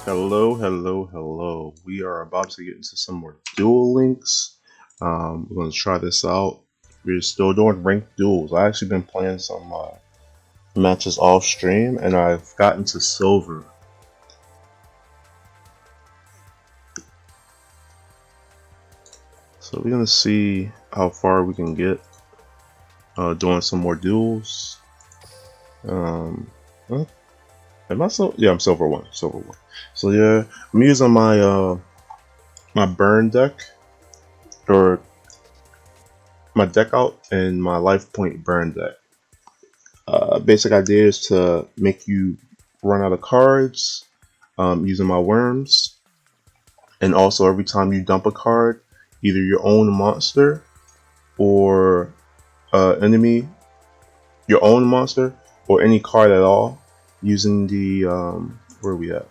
Hello, hello, hello. We are about to get into some more duel links. We're going to try this out. We're still doing ranked duels. I actually been playing some matches off stream, and I've gotten to silver. So we're gonna see how far we can get doing some more duels. Huh? Am I so? Yeah, I'm silver one. Silver one. So yeah, I'm using my my burn deck, or my deck out, and my life point burn deck. Basic idea is to make you run out of cards using my worms, and also every time you dump a card, either your own monster or enemy, your own monster or any card at all, using the where are we at?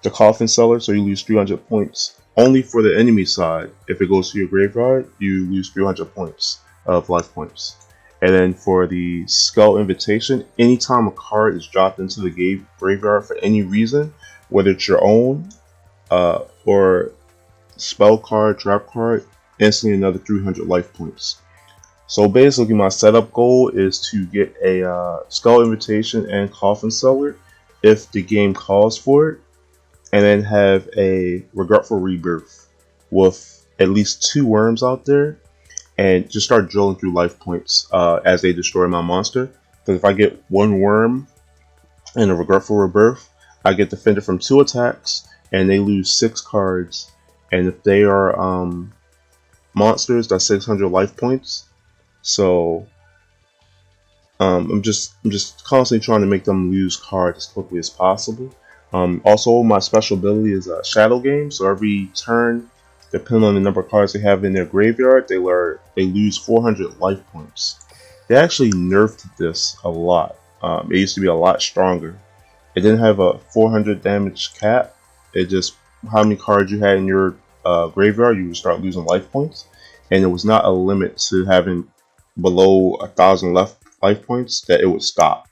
The coffin seller. So you lose 300 points only for the enemy side. If it goes to your graveyard, you lose 300 points of life points. And then for the skull invitation, anytime a card is dropped into the graveyard for any reason, whether it's your own or spell card, trap card, instantly another 300 life points. So basically my setup goal is to get a skull invitation and coffin seller if the game calls for it, and then have a regretful rebirth with at least 2 worms out there, and just start drilling through life points as they destroy my monster. Because if I get 1 worm and a regretful rebirth, I get defended from 2 attacks, and they lose 6 cards. And if they are monsters, that's 600 life points. So I'm just constantly trying to make them lose cards as quickly as possible. Also, my special ability is a shadow game. So every turn, depending on the number of cards they have in their graveyard, they lose 400 life points. They actually nerfed this a lot. It used to be a lot stronger. It didn't have a 400 damage cap. It just how many cards you had in your graveyard, you would start losing life points, and it was not a limit to having below 1,000 life points that it would stop.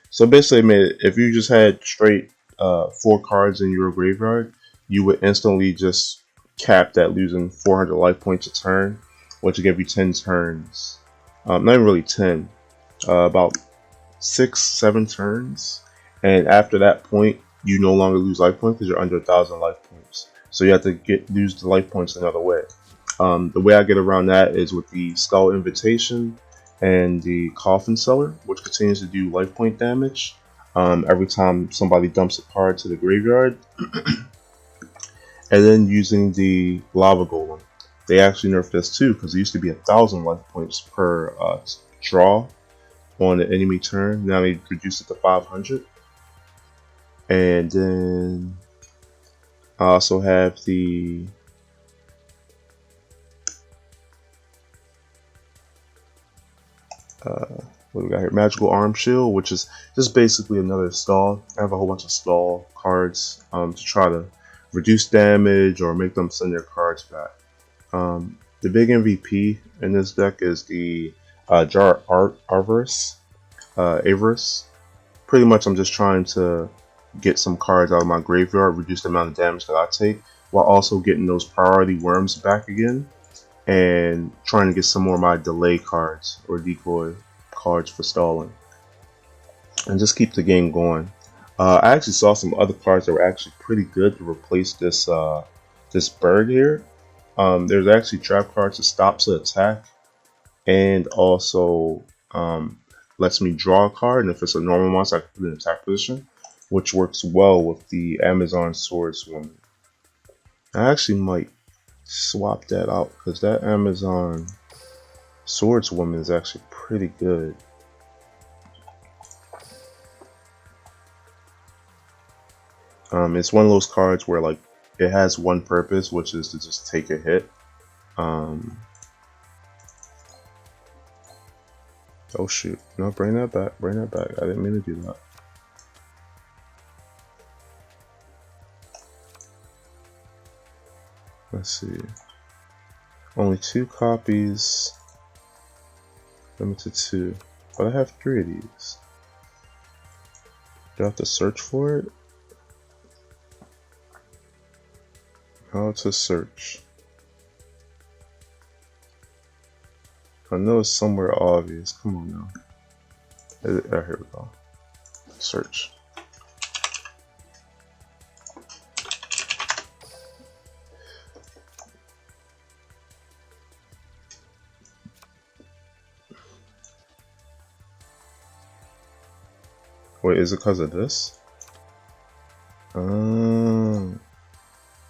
So basically, if you just had straight 4 cards in your graveyard, you would instantly just cap that losing 400 life points a turn, which would give you 10 turns. Not even really 10, about 6-7 turns, and after that point, you no longer lose life points because you're under 1,000 life points. So you have to lose the life points another way. The way I get around that is with the Skull Invitation and the Coffin Seller, which continues to do life point damage every time somebody dumps a card to the graveyard. And then using the Lava Golem. They actually nerfed this too, because it used to be 1,000 life points per draw on the enemy turn. Now they reduced it to 500. And then I also have the what do we got here? Magical Arm Shield, which is just basically another stall. I have a whole bunch of stall cards to try to reduce damage or make them send their cards back. The big MVP in this deck is the Jar Arvarus. Avarice. Pretty much, I'm just trying to get some cards out of my graveyard, reduce the amount of damage that I take, while also getting those priority worms back again, and trying to get some more of my delay cards or decoy cards for stalling, and just keep the game going. I actually saw some other cards that were actually pretty good to replace this bird here. There's actually trap cards that stops the attack and also lets me draw a card, and if it's a normal monster, I can put it in attack position, which works well with the Amazon Swordswoman. I actually might swap that out because that Amazon Swordswoman is actually pretty good. It's one of those cards where like it has one purpose, which is to just take a hit. Oh shoot, no, bring that back, bring that back. I didn't mean to do that. Let's see. Only 2 copies. Limited 2. But I have 3 of these. Do I have to search for it? How to search? I know it's somewhere obvious. Come on now. Here we go. Search. Wait, is it because of this?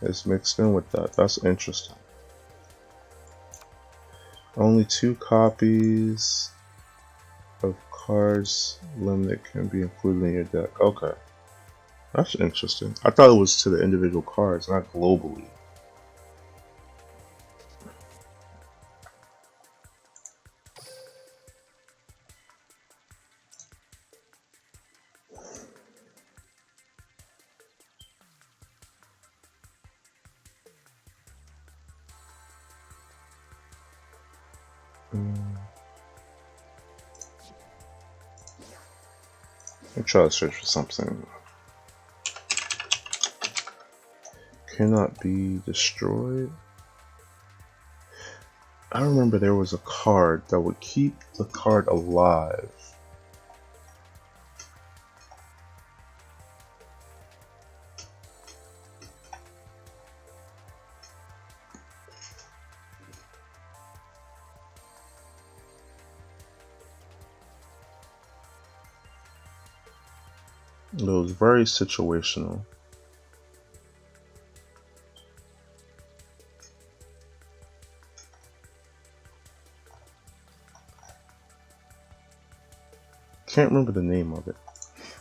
It's mixed in with that. That's interesting. Only 2 copies of cards limit can be included in your deck. Okay. That's interesting. I thought it was to the individual cards, not globally. Let me try to search for something. Cannot be destroyed. I remember there was a card that would keep the card alive. It was very situational. Can't remember the name of it.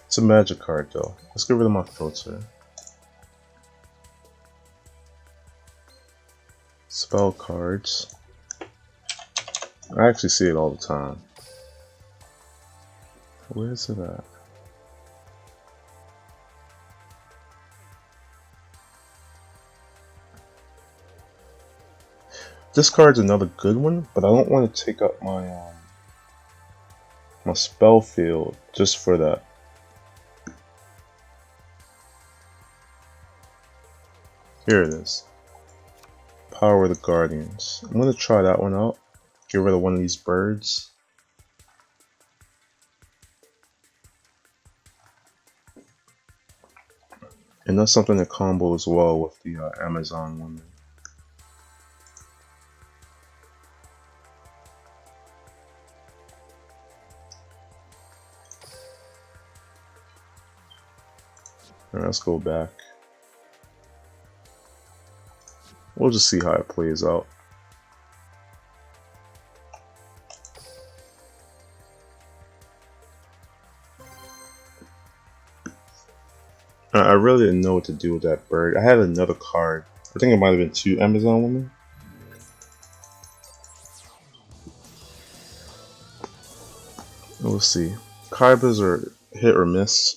It's a magic card though. Let's get rid of my filter. Spell cards. I actually see it all the time. Where is it at? This card's another good one, but I don't want to take up my my spell field just for that. Here it is. Power of the Guardians. I'm gonna try that one out. Get rid of one of these birds. And that's something that combo as well with the Amazon woman. Alright, let's go back. We'll just see how it plays out. I really didn't know what to do with that bird. I had another card. I think it might have been 2 Amazon women. We'll see. Kaibas are hit or miss.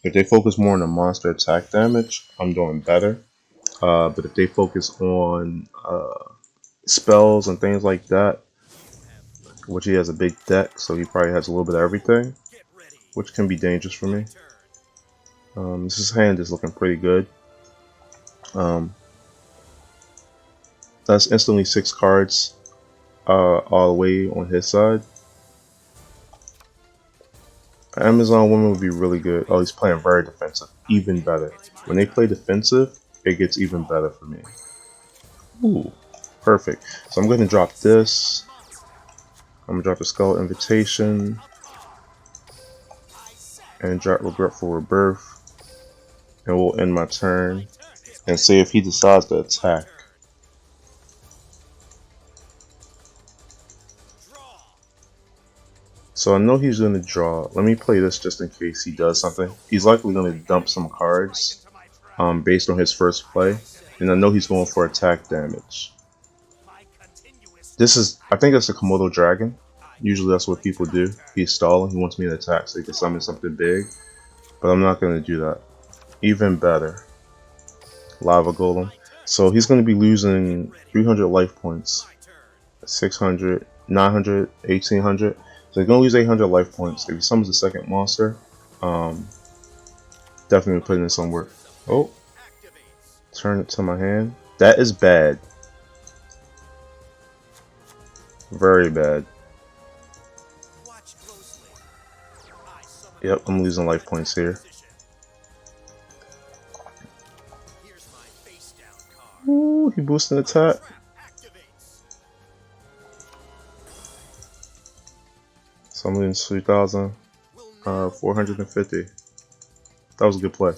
If they focus more on the monster attack damage, I'm doing better. But if they focus on spells and things like that, which he has a big deck, so he probably has a little bit of everything, which can be dangerous for me. His hand is looking pretty good. That's instantly 6 cards all the way on his side. Amazon woman would be really good. Oh, he's playing very defensive. Even better. When they play defensive, it gets even better for me. Ooh, perfect. So I'm going to drop this. I'm going to drop the Skull Invitation. And drop Regretful Rebirth. And we'll end my turn. And see if he decides to attack. So I know he's going to draw. Let me play this just in case he does something. He's likely going to dump some cards based on his first play. And I know he's going for attack damage. This is, I think that's a Komodo Dragon. Usually that's what people do. He's stalling. He wants me to attack so he can summon something big. But I'm not going to do that. Even better. Lava Golem. So he's going to be losing 300 life points. 600, 900, 1800. So he's going to lose 800 life points. If he summons a second monster, definitely putting in some work. Oh, turn it to my hand. That is bad. Very bad. Yep, I'm losing life points here. Ooh, he boosted attack. So I'm losing 3,450. That was a good play.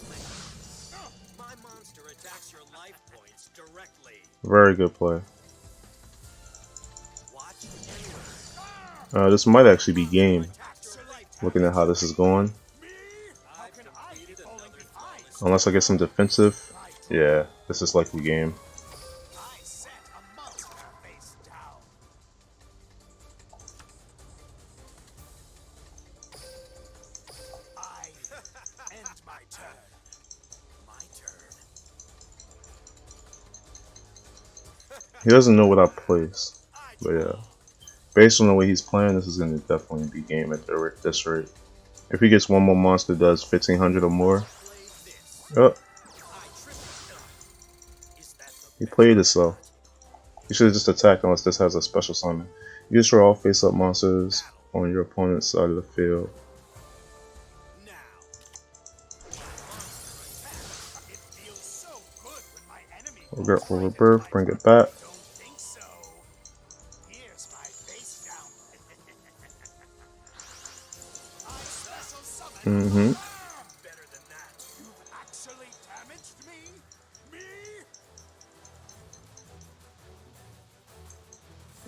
Very good play. This might actually be game. Looking at how this is going. Unless I get some defensive. Yeah, this is likely game. He doesn't know what I place. But yeah. Based on the way he's playing, this is going to definitely be game at this rate. If he gets one more monster that does 1500 or more. Oh. He played it so. You should have just attacked unless this has a special summon. You destroy all face-up monsters on your opponent's side of the field. Regretful Rebirth, bring it back.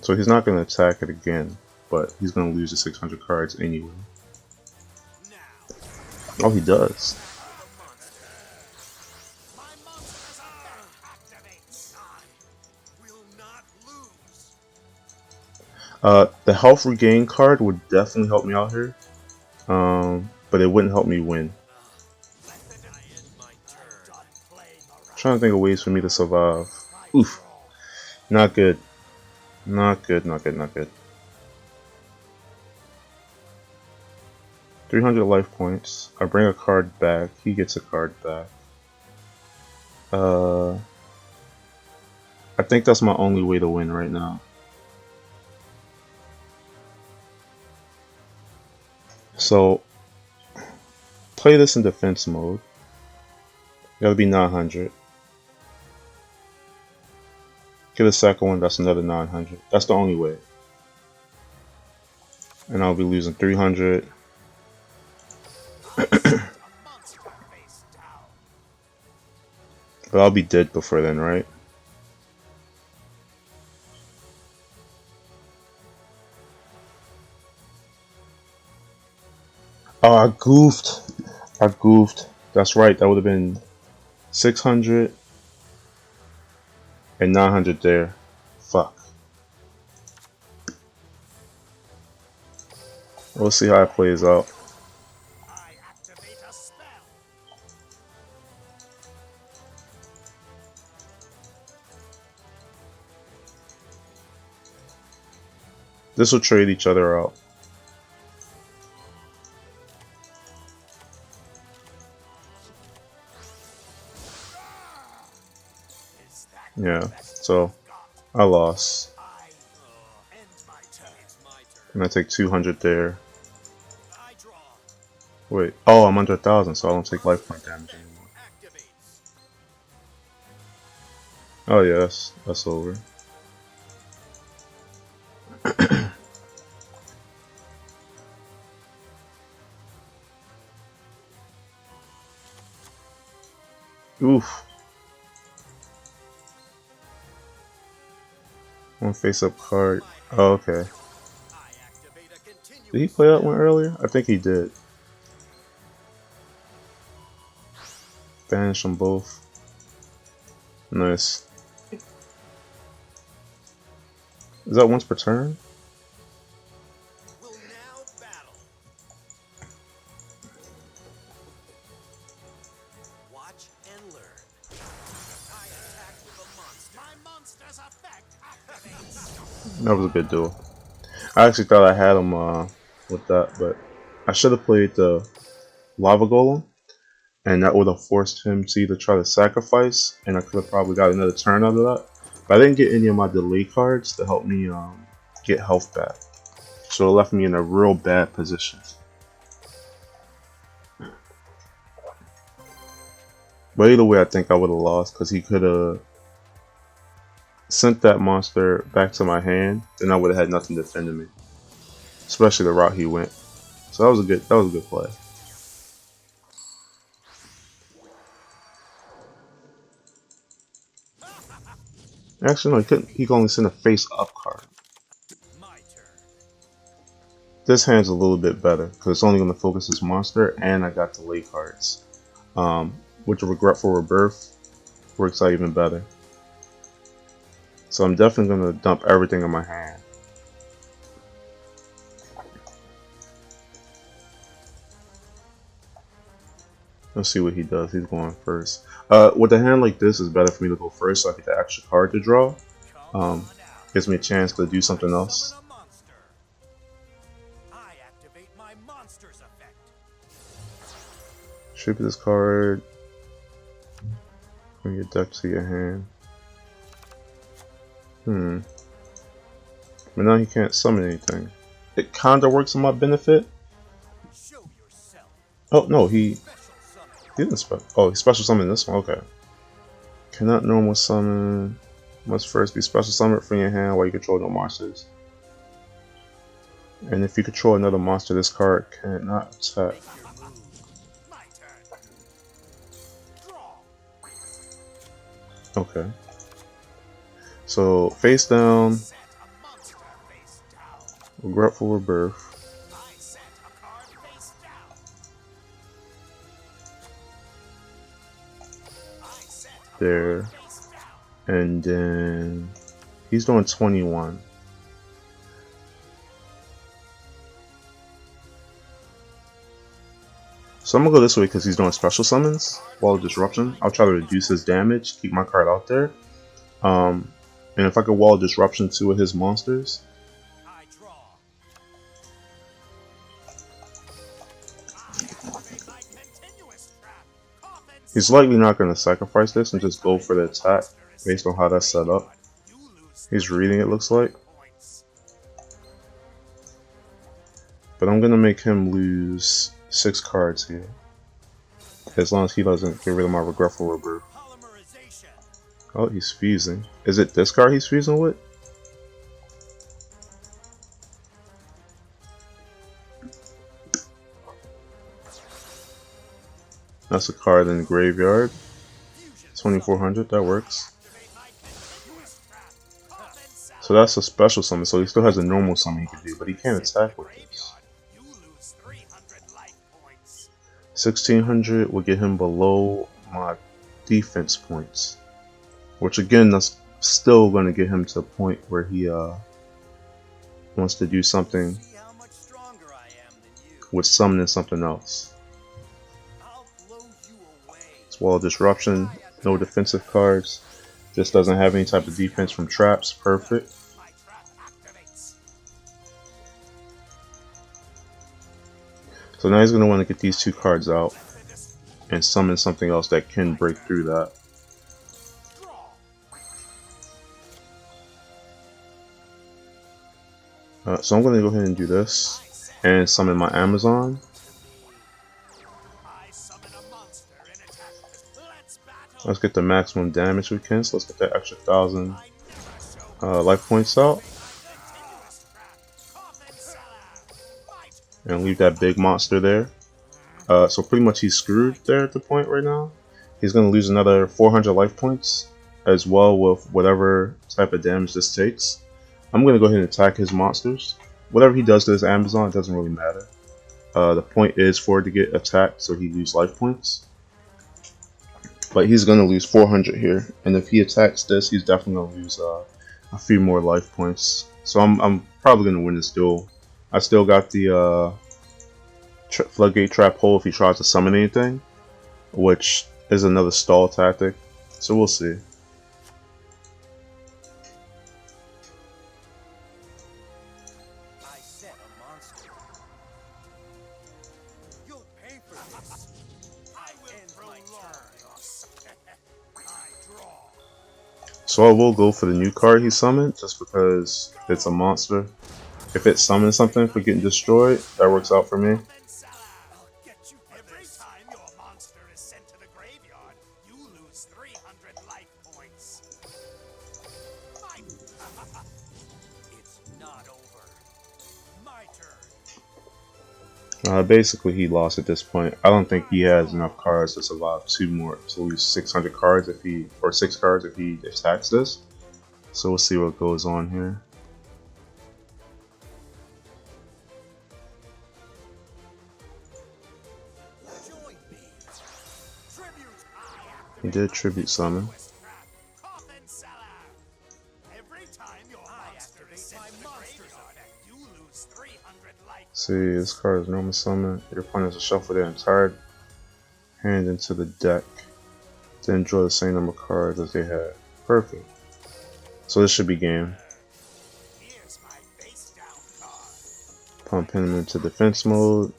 So he's not going to attack it again, but he's going to lose the 600 cards anyway. Oh, he does. The health regain card would definitely help me out here, but it wouldn't help me win. I'm trying to think of ways for me to survive. Oof. Not good. Not good, not good, not good. 300 life points. I bring a card back. He gets a card back. I think that's my only way to win right now. So, play this in defense mode. Gotta be 900. Get a second one, that's another 900. That's the only way. And I'll be losing 300. But I'll be dead before then, right? Oh, I goofed. I goofed. That's right, that would have been 600 and 900 there. Fuck. We'll see how it plays out. This will trade each other out. Yeah, so I lost. And I take 200 there. Wait, oh, I'm under 1,000, so I don't take life point damage anymore. Oh yeah, that's over. Oof. One face up card. Oh, okay. Did he play that one earlier? I think he did. Banish them both. Nice. Is that once per turn? That was a good duel. I actually thought I had him with that, but I should have played the Lava Golem, and that would have forced him to either try to sacrifice, and I could have probably got another turn out of that. But I didn't get any of my delay cards to help me get health back, so it left me in a real bad position. But either way, I think I would have lost because he could have sent that monster back to my hand, then I would have had nothing defending me. Especially the route he went. So that was a good play. Actually, no, he could only send a face up card. This hand's a little bit better because it's only going to focus his monster, and I got delay cards. With the Regretful Rebirth, works out even better. So I'm definitely going to dump everything in my hand. Let's see what he does. He's going first. With a hand like this, it's better for me to go first so I get the extra card to draw. Gives me a chance to do something else. Tribute this card. Bring your deck to your hand. But now he can't summon anything. It kinda works in my benefit. Oh no, he didn't he special summoned this one, okay. Cannot normal summon. Must first be special summoned from your hand while you control no monsters. And if you control another monster, this card cannot attack. Okay. So face down. Regretful Rebirth. There. And then he's doing 21. So I'm gonna go this way because he's doing special summons. Wall of Disruption. I'll try to reduce his damage, keep my card out there. And if I could Wall of Disruption 2 of his monsters. He's likely not going to sacrifice this and just go for the attack based on how that's set up. He's reading it, looks like. But I'm going to make him lose 6 cards here. As long as he doesn't get rid of my Regretful Rebirth. Oh, he's fusing. Is it this card he's fusing with? That's a card in the graveyard. 2400, that works. So that's a special summon, so he still has a normal summon he can do, but he can't attack with this. 1600 will get him below my defense points. Which again, that's still going to get him to a point where he wants to do something with summoning something else. It's Wall of Disruption, no defensive cards, just doesn't have any type of defense from traps, perfect. So now he's going to want to get these two cards out and summon something else that can break through that. So I'm going to go ahead and do this and summon my Amazon. Let's get the maximum damage we can, so let's get that extra 1,000 life points out. And leave that big monster there. So pretty much he's screwed there at the point right now. He's going to lose another 400 life points as well with whatever type of damage this takes. I'm going to go ahead and attack his monsters. Whatever he does to his Amazon, it doesn't really matter. The point is for it to get attacked so he loses life points. But he's going to lose 400 here. And if he attacks this, he's definitely going to lose a few more life points. So I'm probably going to win this duel. I still got the floodgate trap hole if he tries to summon anything, which is another stall tactic. So we'll see. So I will go for the new card he summoned just because it's a monster. If it summons something for getting destroyed, that works out for me. Basically, he lost at this point. I don't think he has enough cards to survive to lose 600 cards if he, or 6 cards if he attacks this. So we'll see what goes on here. He did tribute summon. See, this card is normal summon. Your opponent will shuffle their entire hand into the deck. Then draw the same number of cards as they had. Perfect. So this should be game. Pump him into defense mode.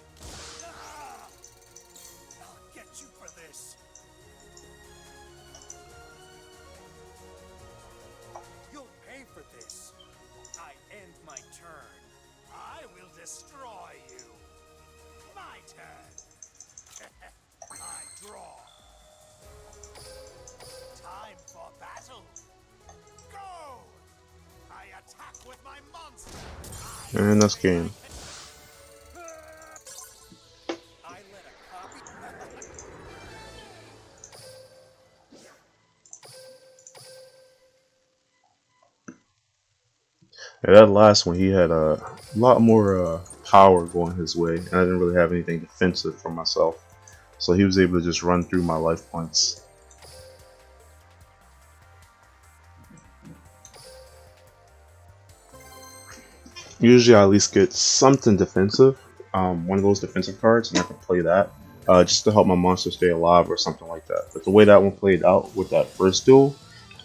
And that's game. Yeah, that last one, he had a lot more power going his way, and I didn't really have anything defensive for myself. So he was able to just run through my life points. Usually I at least get something defensive, one of those defensive cards, and I can play that just to help my monster stay alive or something like that. But the way that one played out with that first duel,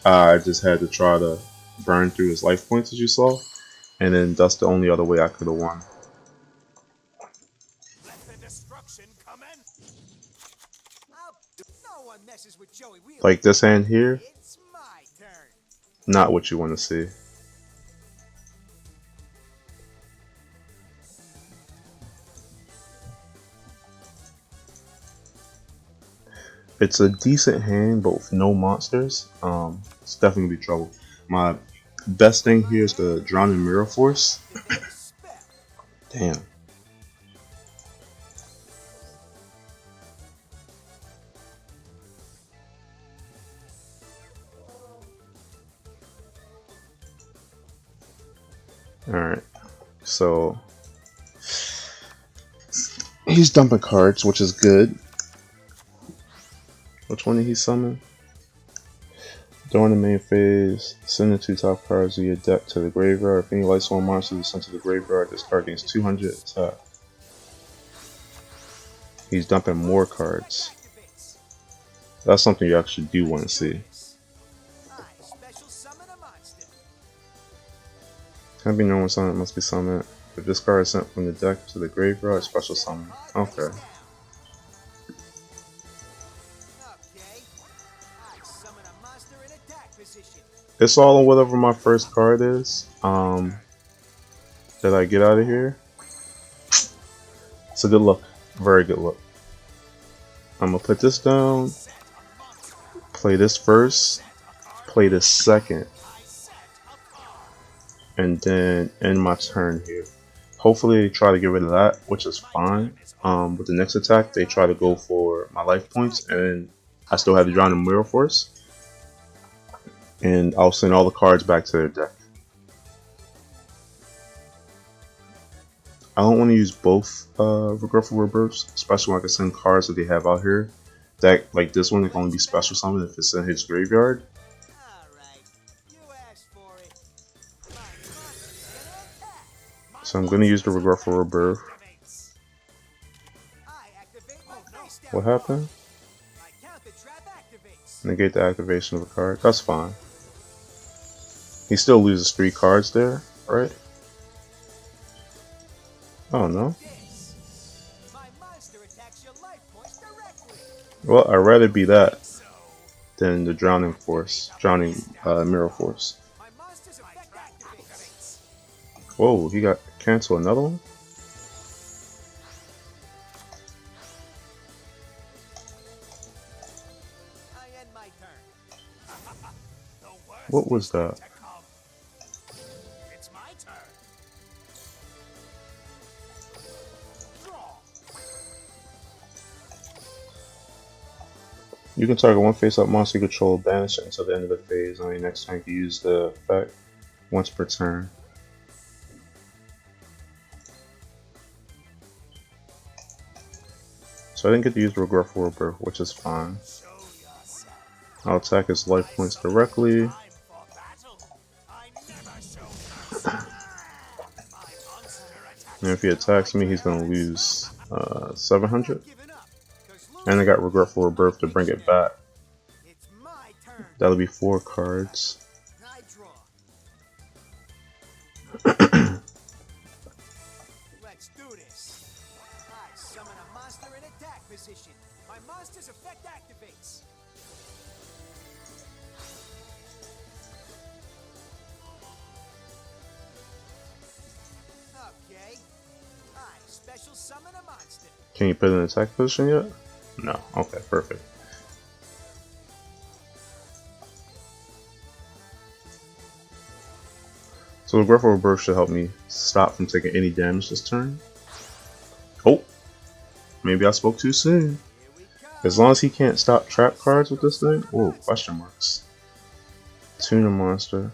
I just had to try to burn through his life points, as you saw, and then that's the only other way I could have won. Like this hand here, not what you want to see. It's a decent hand, but with no monsters, it's definitely gonna be trouble. My best thing here is the Drowning Mirror Force. Damn. Alright, so he's dumping cards, which is good. Which one did he summon? During the main phase, send the 2 top cards of your deck to the graveyard. If any Lightsworn monsters are sent to the graveyard, this card gains 200 attack. He's dumping more cards. That's something you actually do want to see. Can be normal summon, must be summoned. If this card is sent from the deck to the graveyard, special summon. Okay. It's all on whatever my first card is. That I get out of here. It's a good look. Very good look. I'm gonna put this down. Play this first. Play this second. And then end my turn here. Hopefully they try to get rid of that, which is fine. With the next attack, they try to go for my life points, and I still have the Drowning Mirror Force. And I'll send all the cards back to their deck. I don't want to use both Regretful Rebirths, especially when I can send cards that they have out here. That, like this one, can only be special summon if it's in his graveyard. So I'm going to use the Regretful Rebirth. What happened? Negate the activation of a card. That's fine. He still loses 3 cards there, right? Oh no. Well, I'd rather be that than the Drowning Mirror Force. Whoa, he got cancel another one? What was that? You can target one face-up monster you control, banish it until the end of the phase. On your next turn, you can use the effect once per turn. So I didn't get to use Regretful Rebirth, which is fine. I'll attack his life points directly. And if he attacks me, he's going to lose 700. And I got Regretful Rebirth to bring it back. That'll be 4 cards. Let's do this. I summon a monster in attack position. My monster's effect activates. Okay. I special summon a monster. Can you put it in attack position yet? No. Okay, perfect. So Regretful Rebirth should help me stop from taking any damage this turn. Oh! Maybe I spoke too soon. As long as he can't stop trap cards with this thing. Oh, question marks. Tune a monster.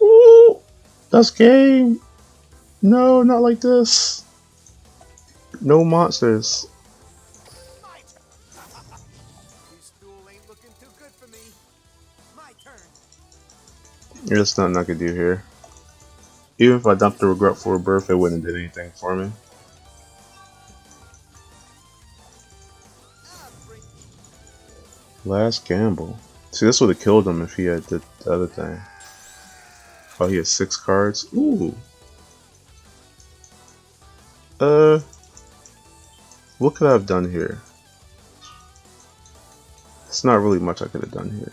Ooh! That's game! No, not like this. No monsters. There's nothing I could do here. Even if I dumped the Regretful Rebirth, it wouldn't have did anything for me. Last gamble. See, this would have killed him if he had the other thing. Oh, he has 6 cards. Ooh. What could I have done here? It's not really much I could have done here.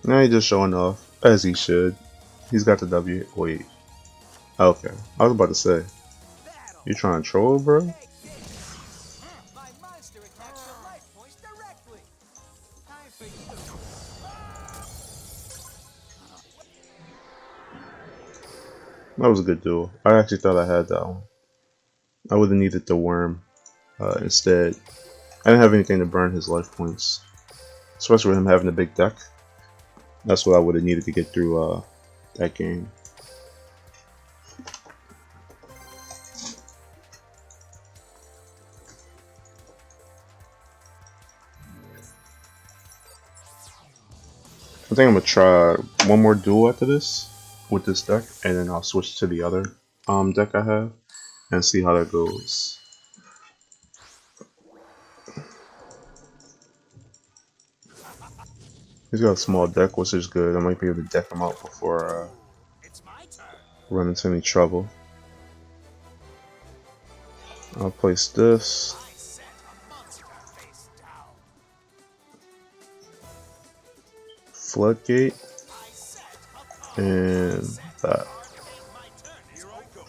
Now he's just showing off, as he should. He's got the W. Wait. Okay. I was about to say. You trying to troll, bro? That was a good duel. I actually thought I had that one. I would have needed the worm instead. I didn't have anything to burn his life points. Especially with him having a big deck. That's what I would have needed to get through that game. I think I'm gonna try one more duel after this with this deck, and then I'll switch to the other deck I have and see how that goes. He's got a small deck, which is good. I might be able to deck him out before I It's my turn. run into any trouble. I'll place this. I set a monster face down. Floodgate I set a card. and that. Ain't my turn. Here I go.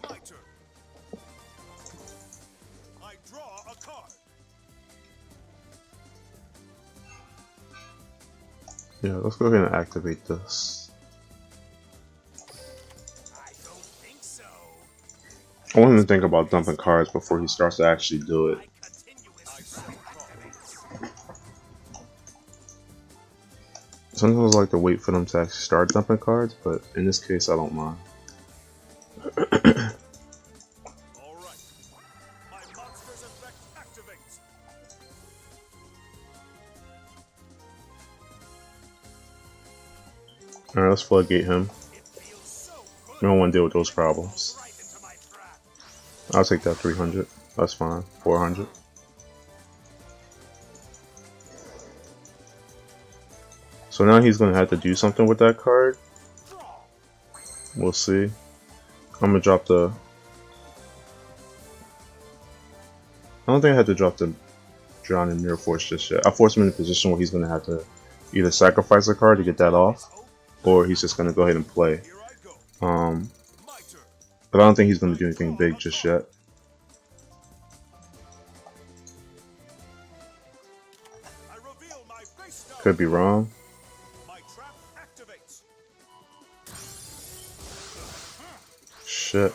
My turn. I draw a card. Yeah, let's go ahead and activate this. I don't think so. I want him to think about dumping cards before he starts to actually do it. My continuous activates. Sometimes I like to wait for them to actually start dumping cards, but in this case I don't mind. All right. My monster's effect activates. Alright, let's floodgate him. It feels so good. We don't want to deal with those problems. Right into my trap. I'll take that 300. That's fine. 400. So now he's going to have to do something with that card. Draw. We'll see. I'm going to drop the... I don't think I have to drop the Drown and Mirror Force just yet. I force him in a position where he's going to have to either sacrifice a card to get that off, or he's just going to go ahead and play. Here I go. My turn. But I don't think he's going to do anything big just yet. I reveal my face stone. Could be wrong. My trap activates. Shit.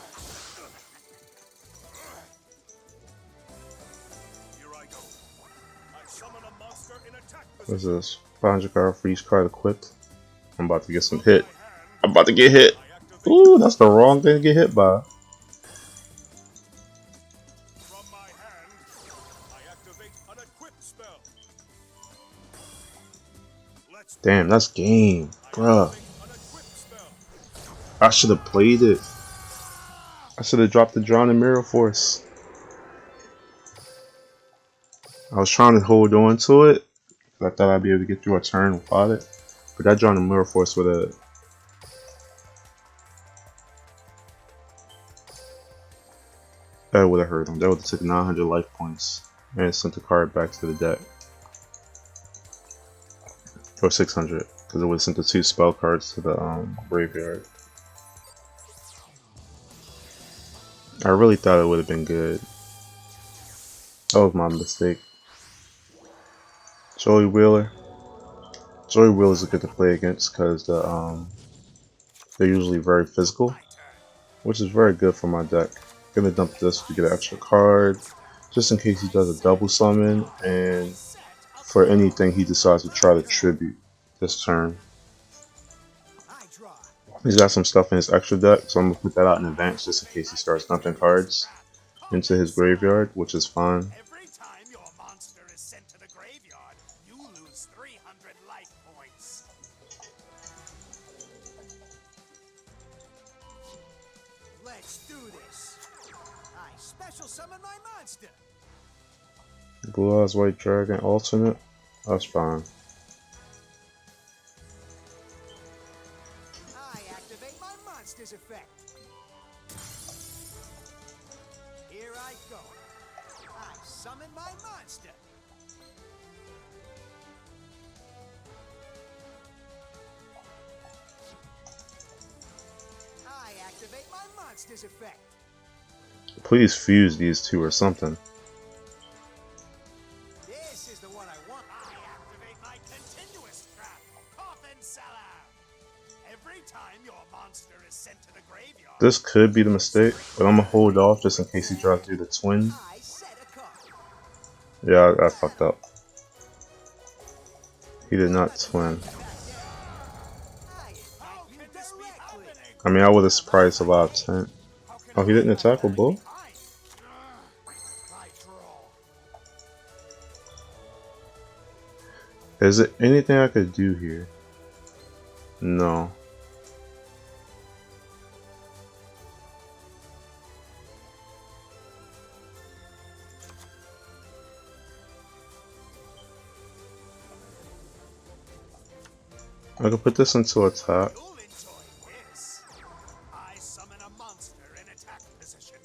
Here I go. I summon a monster in attack What's position. this? 500 card for each card equipped. I'm about to get some hit. My hand, I'm about to get hit. I activate. Ooh, that's the wrong thing to get hit by. From my hand, I activate an equip spell. Let's Damn, that's game. Bruh. activate an equip spell. I should have played it. I should have dropped the Drown and Mirror Force. I was trying to hold on to it. I thought I'd be able to get through a turn without it. But that Drown and Mirror Force would have... That would have hurt him. That would have took 900 life points. And sent the card back to the deck. Or 600. Because it would have sent the 2 spell cards to the graveyard. I really thought it would have been good. That was my mistake. Joey Wheeler. Joey Wheeler is good to play against because they're usually very physical, which is very good for my deck. Gonna dump this to get an extra card, just in case he does a double summon, and for anything he decides to try to tribute this turn. I draw. He's got some stuff in his extra deck, so I'm gonna put that out in advance just in case he starts dumping cards into his graveyard, which is fine. Every time your monster is sent to the graveyard, you lose 300 life points. Let's do this. I special summon my monster. Blue Eyes White Dragon alternate, that's fine. I activate my monster's effect. Here I go. I summon my monster. I activate my monster's effect. Please fuse these two or something. This is the one I want. I activate my continuous trap, Coffin Cellar. Every time your monster is sent to the graveyard, This could be the mistake, but I'm gonna hold off just in case he tries to do the twin. I set a card. Yeah, I fucked up. He did not twin. I invite you directly. I mean, I would have surprised a lot of 10. Oh, he didn't attack with Bull? I draw. Is there anything I could do here? No. I could put this into attack. You'll enjoy this. I summon a monster in attack position.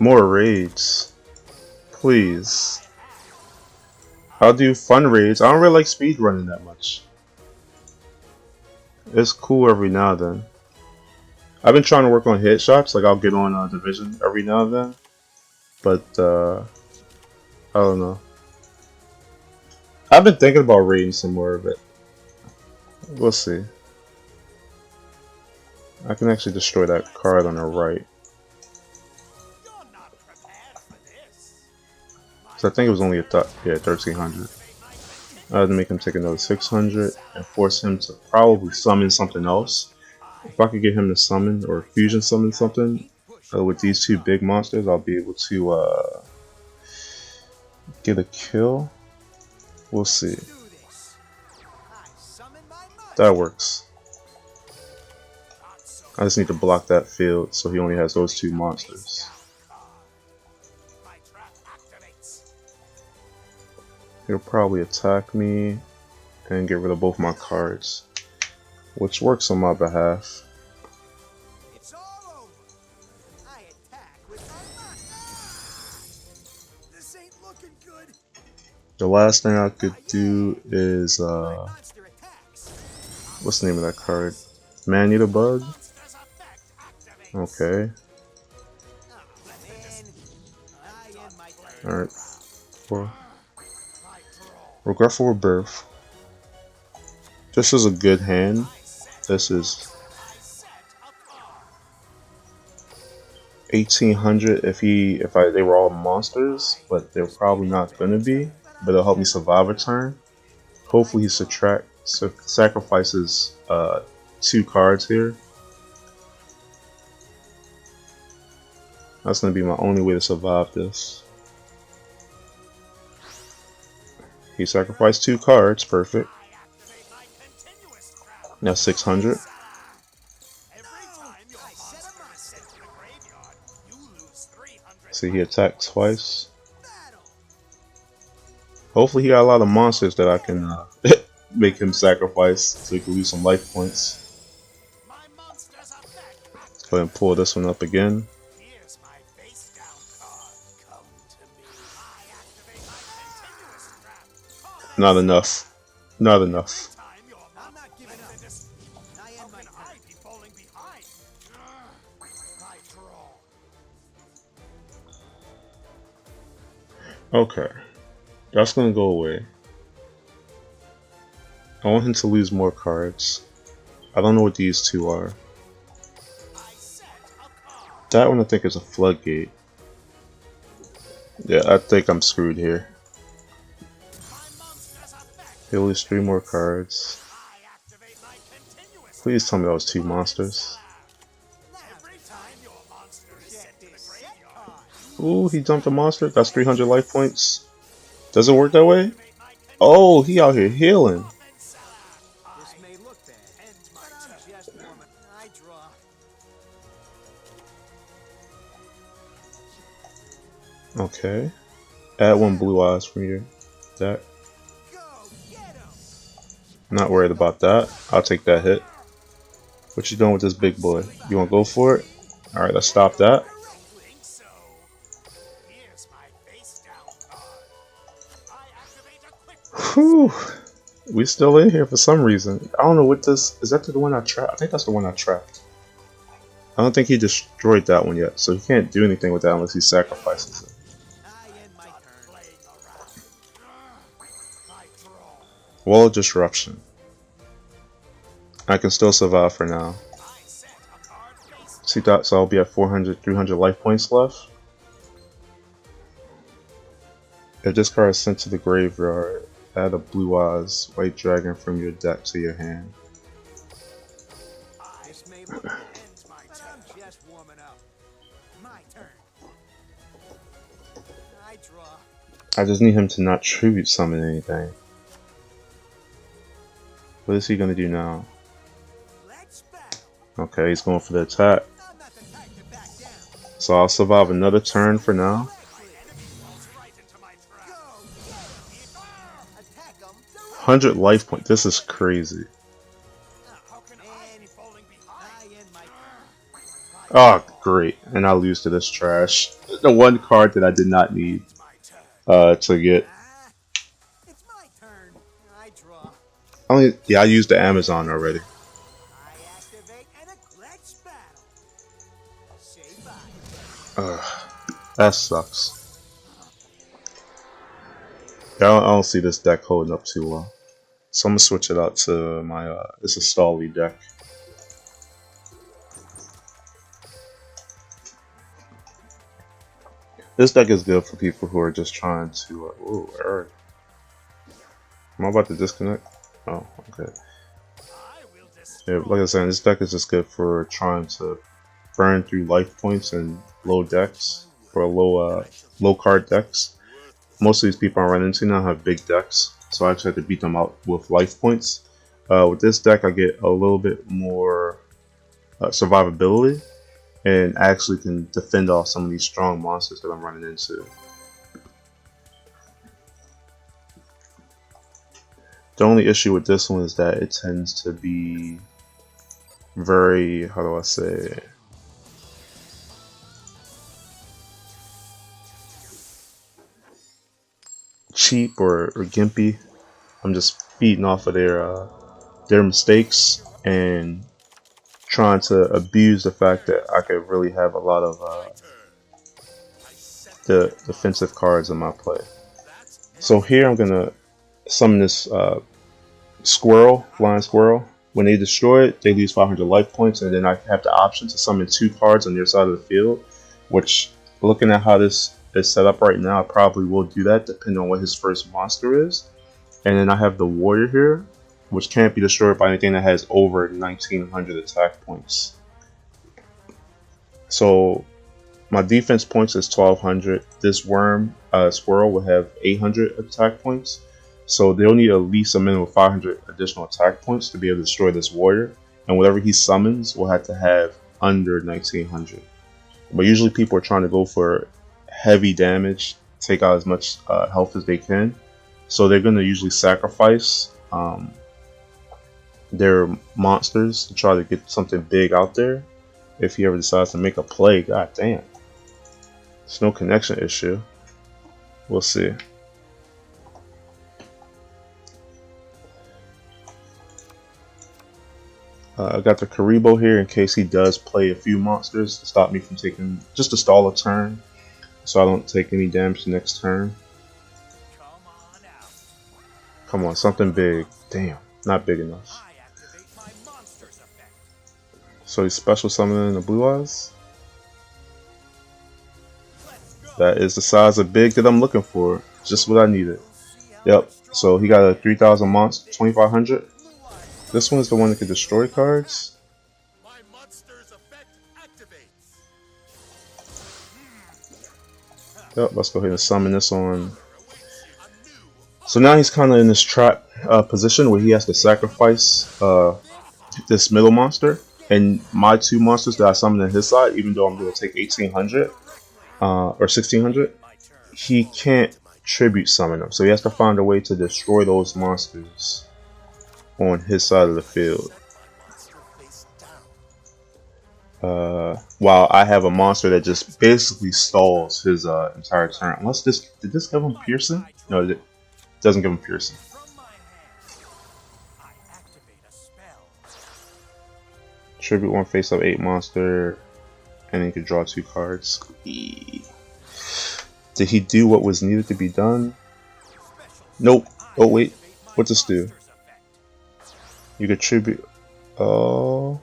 More raids. Please. I'll do fun raids. I don't really like speed running that much. It's cool every now and then. I've been trying to work on headshots, like I'll get on Division every now and then. But, I don't know. I've been thinking about raiding some more of it. We'll see. I can actually destroy that card on the right. You're not prepared for this. So I think it was only a 1300. I had to make him take another 600 and force him to probably summon something else. If I could get him to summon or fusion summon something with these two big monsters, I'll be able to get a kill. We'll see. That works. I just need to block that field so he only has those two monsters. He'll probably attack me and get rid of both my cards, which works on my behalf. It's all over. I attack with my This ain't looking good. The last thing I could do is Monster attacks. what's the name of that card? Man Eater Bug? Monster's effect activates. Okay. Alright. Well, Regretful Rebirth. This is a good hand. This is 1800 if they were all monsters, but they're probably not gonna be. But it'll help me survive a turn. Hopefully he sacrifices 2 cards here. That's gonna be my only way to survive this. He sacrificed 2 cards, perfect. Now 600. See, he attacked twice. Hopefully he got a lot of monsters that I can make him sacrifice so he can lose some life points. Let's go ahead and pull this one up again. Not enough. Not enough. Okay. That's gonna go away. I want him to lose more cards. I don't know what these two are. That one I think is a floodgate. Yeah, I think I'm screwed here. He'll lose 3 more cards. Please tell me that was 2 monsters. Ooh, he jumped a monster. That's 300 life points. Does it work that way? Oh, he out here healing. Okay. Add 1 blue eyes from your deck. Not worried about that. I'll take that hit. What you doing with this big boy? You wanna go for it? Alright, let's stop that. Whew. We still in here for some reason. I don't know what this is. That the one I trapped? I think that's the one I trapped. I don't think he destroyed that one yet, so he can't do anything with that unless he sacrifices it. Wall of Disruption. I can still survive for now. See that? So I'll be at 400, 300 life points left. If this card is sent to the graveyard, add a blue eyes white dragon from your deck to your hand. draw. I just need him to not tribute summon anything. What is he gonna do now? Let's battle. Okay, he's going for the attack. I'm not the type to back down. So I'll survive another turn for now. My enemy falls right into my trap. Go get 'em. Attack 'em. 100 life point. This is crazy. How can I be falling behind? I end my turn. Oh, great. And I lose to this trash. The one card that I did not need It's my turn. to get. It's my turn. I draw. Yeah, I used the Amazon already. I activate and let's battle. Say bye. That sucks. Yeah, I don't see this deck holding up too well. So I'm gonna switch it out to my it's a Stally deck. This deck is good for people who are just trying to ooh, Eric. Am I about to disconnect? Oh, okay. I will Yeah, destroy. like I was saying, this deck is just good for trying to burn through life points and low decks or low card decks. Most of these people I run into now have big decks, so I actually have to beat them out with life points. With this deck, I get a little bit more survivability, and actually can defend off some of these strong monsters that I'm running into. The only issue with this one is that it tends to be very, how do I say, cheap or gimpy. I'm just feeding off of their mistakes and trying to abuse the fact that I could really have a lot of the defensive cards in my play. So here I'm gonna summon this squirrel, flying squirrel. When they destroy it, they lose 500 life points, and then I have the option to summon 2 cards on their side of the field, which, looking at how this is set up right now, I probably will do that depending on what his first monster is. And then I have the warrior here, which can't be destroyed by anything that has over 1900 attack points. So my defense points is 1200. This worm squirrel will have 800 attack points. So they'll need at least a minimum of 500 additional attack points to be able to destroy this warrior. And whatever he summons will have to have under 1900. But usually people are trying to go for heavy damage, take out as much health as they can. So they're going to usually sacrifice their monsters to try to get something big out there. If he ever decides to make a play, god damn. There's no connection issue. We'll see. I got the Karibo here in case he does play a few monsters to stop me from taking, just to stall a turn, so I don't take any damage the next turn. Come on out. Come on, something big. Damn, not big enough. I activate my monster's effect. So he's special summoning the Blue Eyes. Let's go. That is the size of big that I'm looking for. Just what I needed. See how Yep. much stronger So he got a 3000 monster, 2500. Blue Eyes. This one is the one that can destroy cards. My monster's effect activates. Yep, let's go ahead and summon this on. Awaits you. A new So now he's kind of in this trap position where he has to sacrifice this middle monster. And my 2 monsters that I summoned on his side, even though I'm going to take 1800 or 1600, my turn. he can't tribute summon them. So he has to find a way to destroy those monsters on his side of the field. My monster face down. While I have a monster that just basically stalls his entire turn. Unless did this give him piercing? No, it doesn't give him piercing. From my hand, I activate a spell. Tribute 1 face up 8 monster, and then you can draw 2 cards. Did he do what was needed to be done? Special. Nope. Oh wait, Activate my what's this do? monster's effect. You could tribute to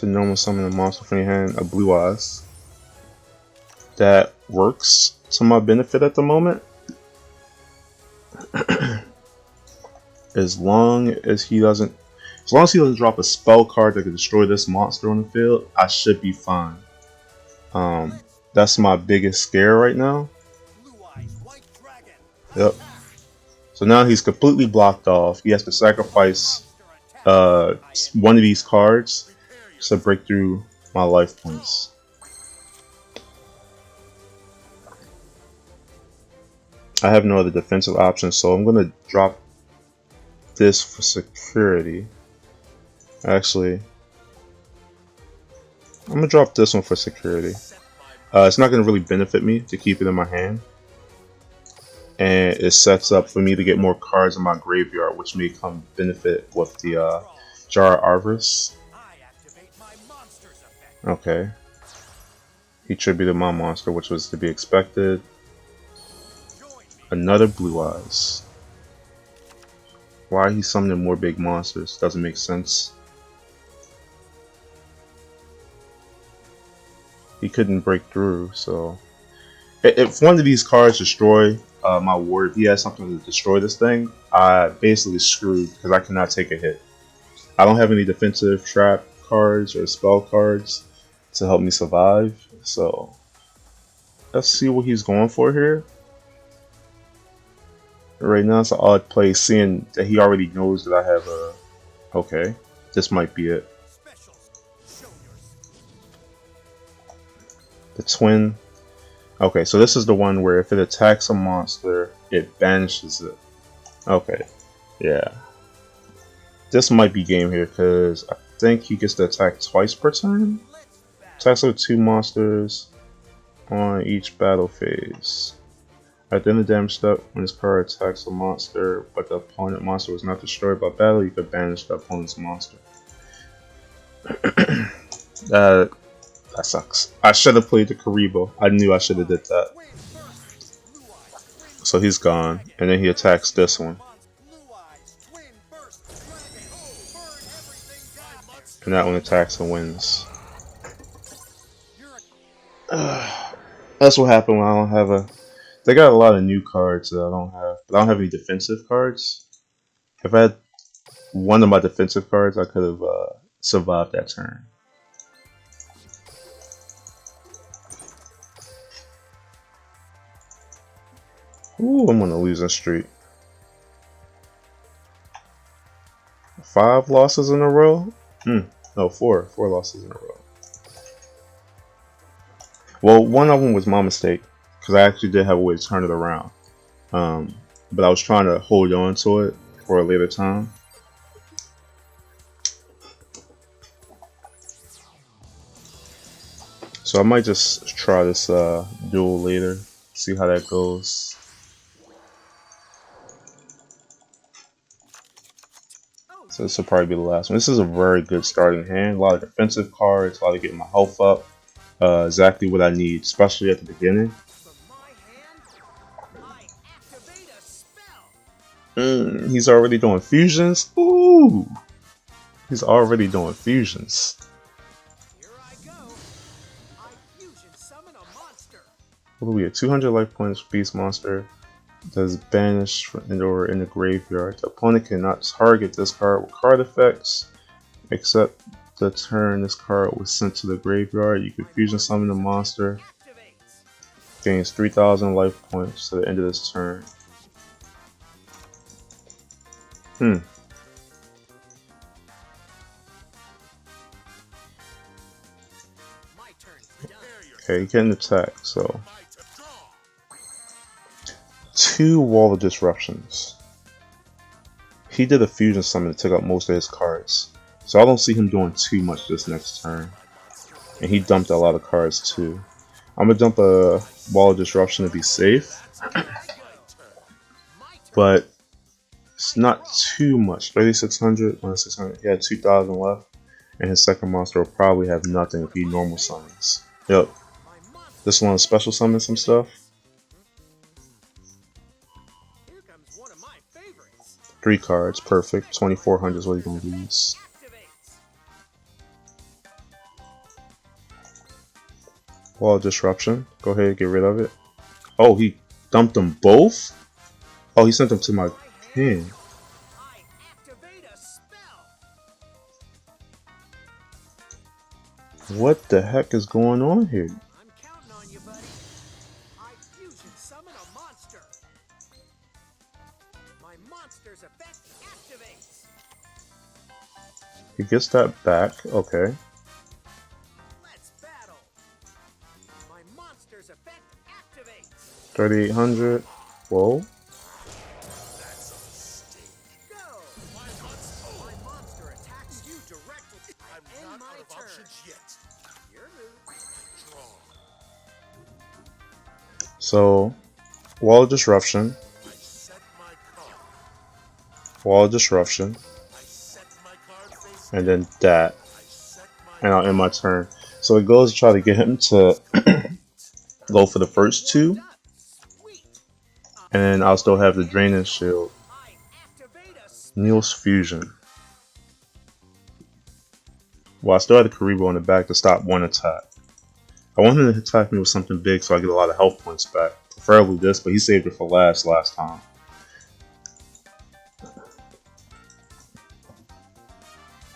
normal summon a monster from your hand, a Blue Eyes. That works to my benefit at the moment. As long as he doesn't drop a spell card that can destroy this monster on the field, I should be fine. That's my biggest scare right now. Blue Eyes White Dragon. Yep. Attack. So now he's completely blocked off. He has to sacrifice Monster attack. I am one of these cards prepare to yourself. break through my life Draw. points. I have no other defensive options, so I'm gonna drop this for security. Actually, I'm gonna drop this one for security. Set my It's not gonna really benefit me to keep it in my hand, and it sets up for me to get more cards in my graveyard, which may come benefit with the draw. Jar Arvis. I activate my monster's effect. Okay, he tributed my monster, which was to be expected. Join me. Another Blue Eyes. Why he summoning more big monsters doesn't make sense. He couldn't break through, so if one of these cards destroy my ward, if he has something to destroy this thing, I basically screwed because I cannot take a hit. I don't have any defensive trap cards or spell cards to help me survive, so let's see what he's going for here. Right now it's an odd play, seeing that he already knows that I have a... Okay, this might be it. Specials. Show your The twin. Okay, so this is the one where if it attacks a monster, it banishes it. Okay, yeah. This might be game here because I think he gets to attack twice per turn. Attacks with 2 monsters on each battle phase. At the end of the damage step, when this card attacks a monster, but the opponent monster was not destroyed by battle, you could banish the opponent's monster. That sucks. I should have played the Karibo. I knew I should have did that. twin burst. Blue Eyes So he's gone, and then he attacks this one, Blue Eyes twin burst dragon. Oh, burn everything down. My monster. and that one attacks and wins. You're a That's what happened when I don't have a... They got a lot of new cards that I don't have, but I don't have any defensive cards. If I had one of my defensive cards, I could have survived that turn. Ooh, I'm on a losing streak. 5 losses in a row? No, 4. 4 losses in a row. Well, one of them was my mistake, because I actually did have a way to turn it around. But I was trying to hold on to it for a later time. So I might just try this duel later, see how that goes. So this will probably be the last one. This is a very good starting hand. A lot of defensive cards, a lot of getting my health up. Exactly what I need, especially at the beginning. from my hand. I activate a spell. He's already doing fusions. Ooh, he's already doing fusions. Here I go. I fusion summon a monster. What do we have? 200 life points. Beast monster does banish or in the graveyard. The opponent cannot target this card with card effects, except the turn this card was sent to the graveyard. You can fusion summon the monster. Activates. Gains 3,000 life points to the end of this turn. My turn's done. Okay, he can attack, so 2 wall of disruptions. He did a fusion summon and took out most of his cards, so I don't see him doing too much this next turn. And he dumped a lot of cards too. I'm gonna dump a wall of disruption to be safe, but it's not too much. 3,600, 600. He had 2,000 left, and his second monster will probably have nothing if he normal summons. Yep. This one special summon some stuff. Here comes one of my favorites. 3 cards, perfect. 2,400 is what he's gonna lose. Activates. Wall of disruption. Go ahead, get rid of it. Oh, he dumped them both? Oh, he sent them to my hand. I activate a spell. What the heck is going on here? I'm counting on you, He gets that back. Okay. Let's battle. My monster's effect activates. 3,800. Whoa. That's a mistake. Go. My monster attacks you directly. I'm not my out of turn. Options yet. Your move. Draw. So, Wall of Disruption. I set my card. Wall of Disruption. I set my card face And down. then that. I set my And I'll end my turn. So it goes to try to get him to go for the first two. And then I'll still have the Drainage Shield. Neil's Fusion. Well, I still have the Karibo in the back to stop one attack. I want him to attack me with something big so I get a lot of health points back. Preferably this, but he saved it for last time.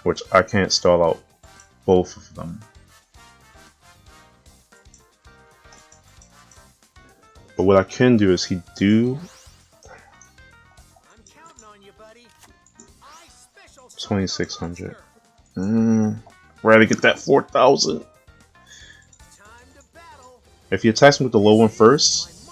Which I can't stall out both of them. But what I can do is he do 2,600. Rather get that 4,000. If he attacks me with the low one first,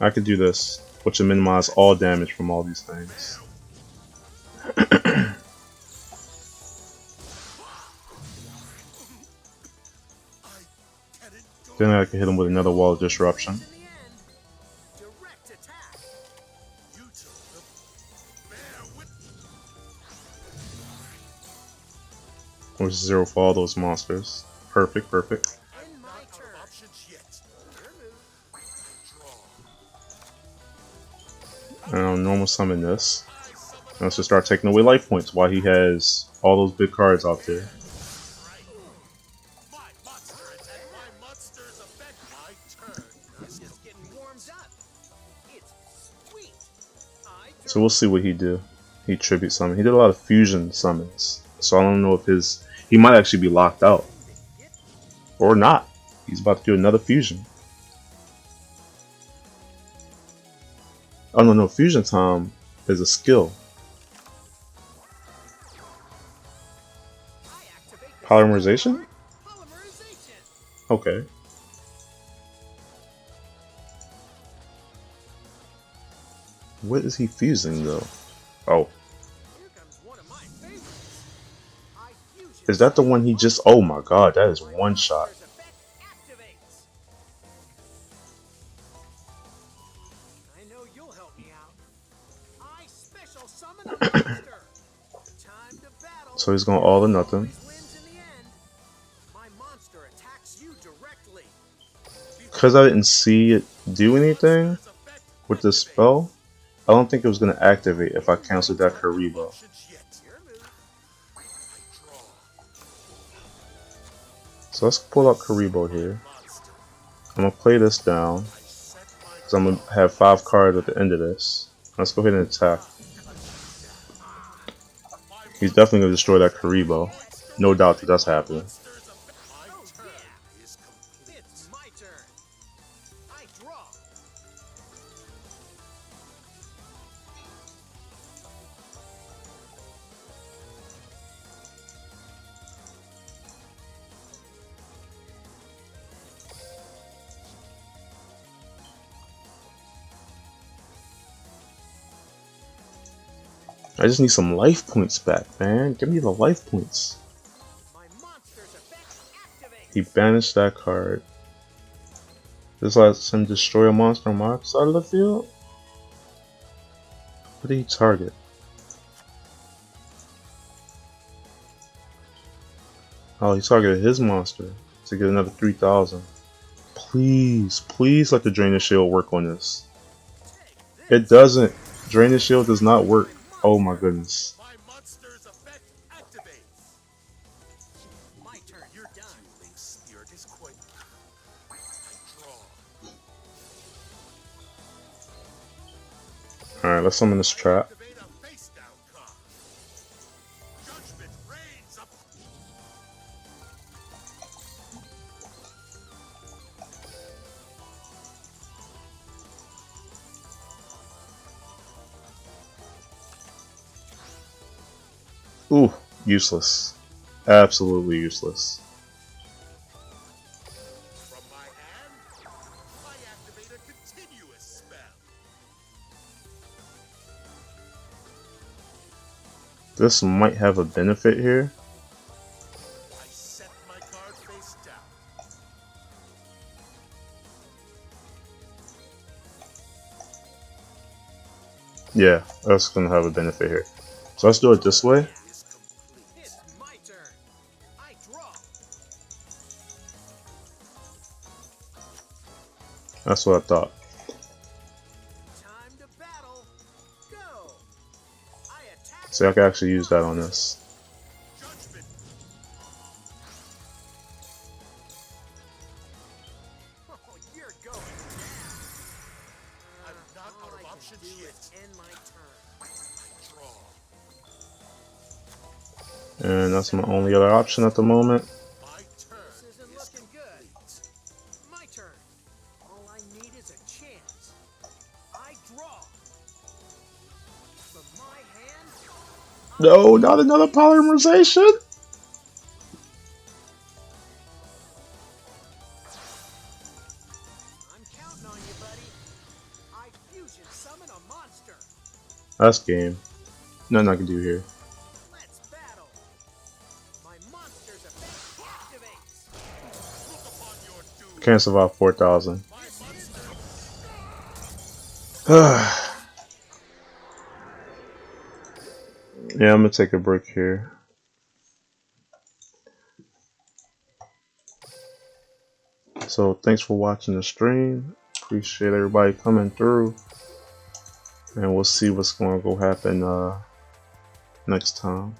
I could do this, which will minimize all damage from all these things. Then I can hit him with another Wall of Disruption. Which is 0 for all those monsters. Perfect, perfect. And I'll normal summon this. And let's just start taking away life points while he has all those big cards out there. So we'll see what he do. He tribute summon. He did a lot of fusion summons. So I don't know if he might actually be locked out. Or not. He's about to do another fusion. Oh no, fusion time is a skill. Polymerization? Okay. What is he fusing though? Oh. Is that the one he just... Oh my god, that is one shot. So he's going all or nothing. Because I didn't see it do anything with this spell, I don't think it was going to activate if I canceled that Karibo. So let's pull out Karibo here. I'm going to play this down, because I'm going to have 5 cards at the end of this. Let's go ahead and attack. He's definitely going to destroy that Karibo. No doubt that that's happening. I just need some life points back, man. Give me the life points. He banished that card. This lets him destroy a monster on my side of the field? What did he target? Oh, he targeted his monster to get another 3,000. Please, please let the Drainage Shield work on this. It doesn't. Drainage Shield does not work. Oh my goodness. Alright, let's summon this trap. Ooh, useless. Absolutely useless. From my hand, I activate a continuous spell. This might have a benefit here. I set my card face down. Yeah, that's gonna have a benefit here. So let's do it this way. Is complete. It's my turn. I draw. That's what I thought. Time to battle. Go. I attack. See, I can actually use that on this. Judgment. Oh, you're going down. I'm not out of options yet. End my turn. I draw. And that's my only other option at the moment. My turn. This isn't looking good. My turn. All I need is a chance. I draw. From my hand. No, not another polymerization. I'm counting on you, buddy. I fusion summon a monster. That's game. Nothing I can do here. Let's battle. My monster's effect activates. Look upon your doom. Can't survive 4,000. My monster. Yeah, I'm gonna take a break here. So thanks for watching the stream. Appreciate everybody coming through. And we'll see what's going to go happen next time.